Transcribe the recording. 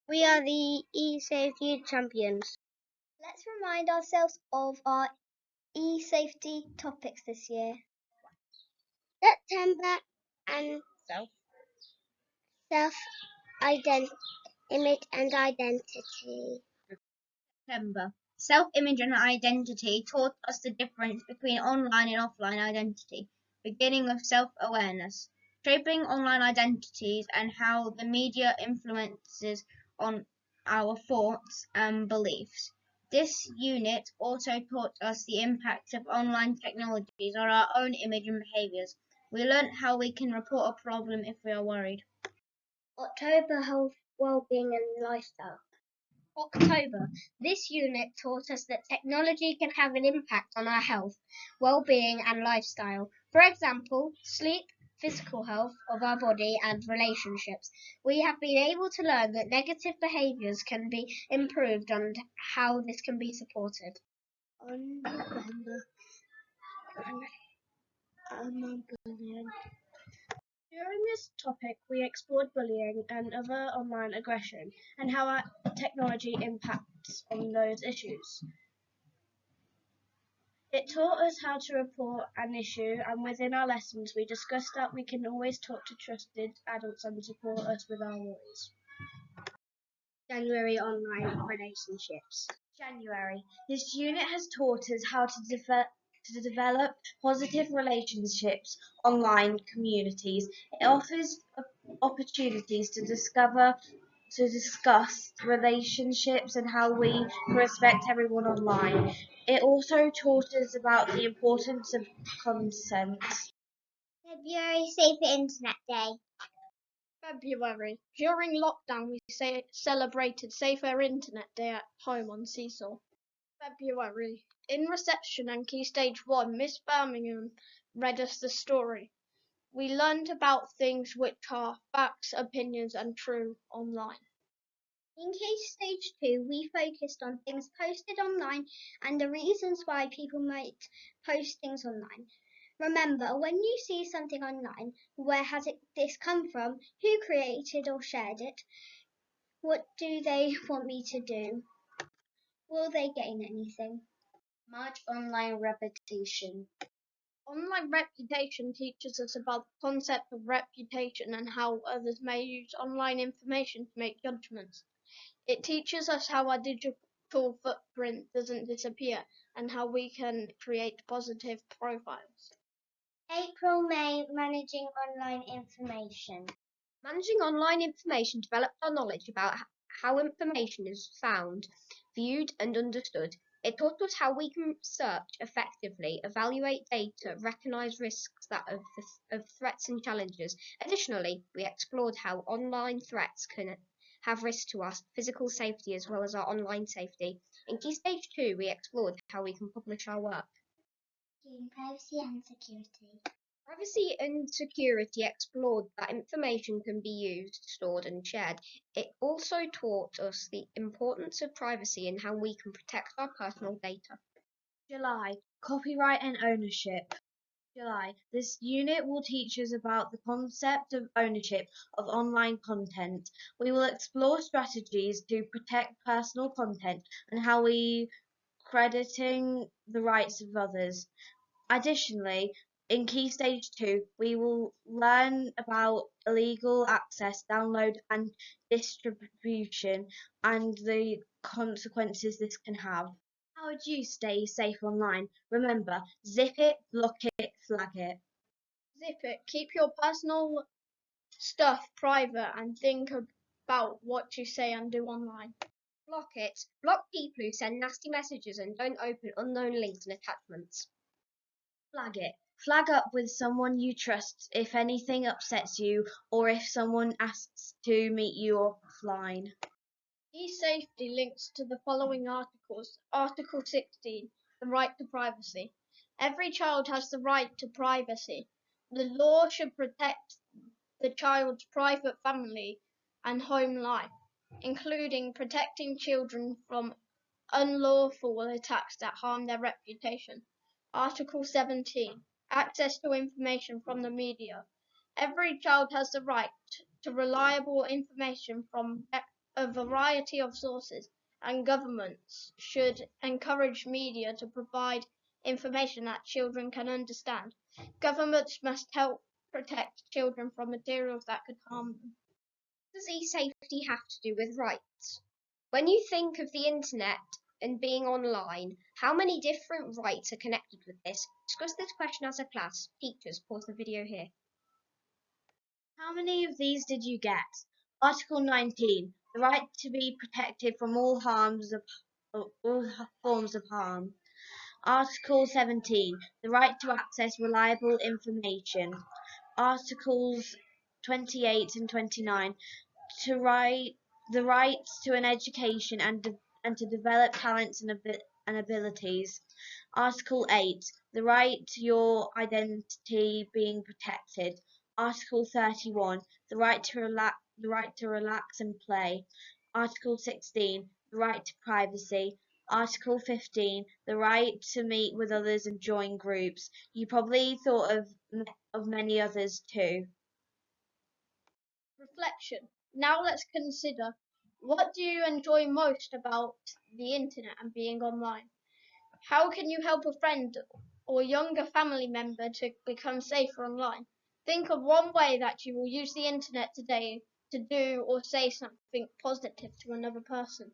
We are the e-safety champions. Let's remind ourselves of our e-safety topics this year. September and self-image and identity. September. Self-image and identity taught us the difference between online and offline identity, beginning with self-awareness, shaping online identities and how the media influences on our thoughts and beliefs. This unit also taught us the impact of online technologies on our own image and behaviours. We learnt how we can report a problem if we are worried. October, health, well-being and lifestyle. October. This unit taught us that technology can have an impact on our health, well-being and lifestyle. For example, sleep, physical health of our body and relationships. We have been able to learn that negative behaviours can be improved and how this can be supported. On November, bullying. During this topic, we explored bullying and other online aggression and how our technology impacts on those issues. It taught us how to report an issue, and within our lessons, we discussed that we can always talk to trusted adults and support us with our worries. January, online relationships. January. This unit has taught us how to develop positive relationships online communities. It offers opportunities to discuss relationships and how we can respect everyone online. It also taught us about the importance of consent. February, Safer Internet Day. February. During lockdown, we celebrated Safer Internet Day at home on Seesaw. February. In reception and Key Stage 1, Miss Birmingham read us the story. We learned about things which are facts, opinions and true online. In Case Stage 2, we focused on things posted online and the reasons why people might post things online. Remember, when you see something online, where has this come from? Who created or shared it? What do they want me to do? Will they gain anything? March online reputation. Online reputation teaches us about the concept of reputation and how others may use online information to make judgments. It teaches us how our digital footprint doesn't disappear and how we can create positive profiles. April, May, managing online information. Managing online information developed our knowledge about how information is found, viewed and understood. It taught us how we can search effectively, evaluate data, recognise risks of threats and challenges. Additionally, we explored how online threats can have risks to our physical safety as well as our online safety. In Key Stage 2, we explored how we can publish our work. Privacy and security. Privacy and security explored that information can be used, stored and shared. It also taught us the importance of privacy and how we can protect our personal data. July. Copyright and ownership. July. This unit will teach us about the concept of ownership of online content. We will explore strategies to protect personal content and how we crediting the rights of others. Additionally, in Key Stage 2, we will learn about illegal access, download and distribution and the consequences this can have. How would you stay safe online? Remember, zip it, block it, flag it. Zip it. Keep your personal stuff private and think about what you say and do online. Block it. Block people who send nasty messages and don't open unknown links and attachments. Flag it. Flag up with someone you trust if anything upsets you or if someone asks to meet you offline. E-safety links to the following articles. Article 16, the right to privacy. Every child has the right to privacy. The law should protect the child's private family and home life, including protecting children from unlawful attacks that harm their reputation. Article 17, access to information from the media. Every child has the right to reliable information from a variety of sources, and governments should encourage media to provide information that children can understand. Governments must help protect children from materials that could harm them. What does e-safety have to do with rights? When you think of the internet and being online, how many different rights are connected with this? Discuss this question as a class. Teachers, pause the video here. How many of these did you get? Article 19, the right to be protected from all forms of harm. Article 17, the right to access reliable information. Articles 28 and 29, the right to an education and to develop talents and abilities. Article 8, the right to your identity being protected. Article 31, the right to relax and play. Article 16, the right to privacy. Article 15, the right to meet with others and join groups. You probably thought of many others too. Reflection. Now let's consider, what do you enjoy most about the internet and being online? How can you help a friend or younger family member to become safer online? Think of one way that you will use the internet today to do or say something positive to another person.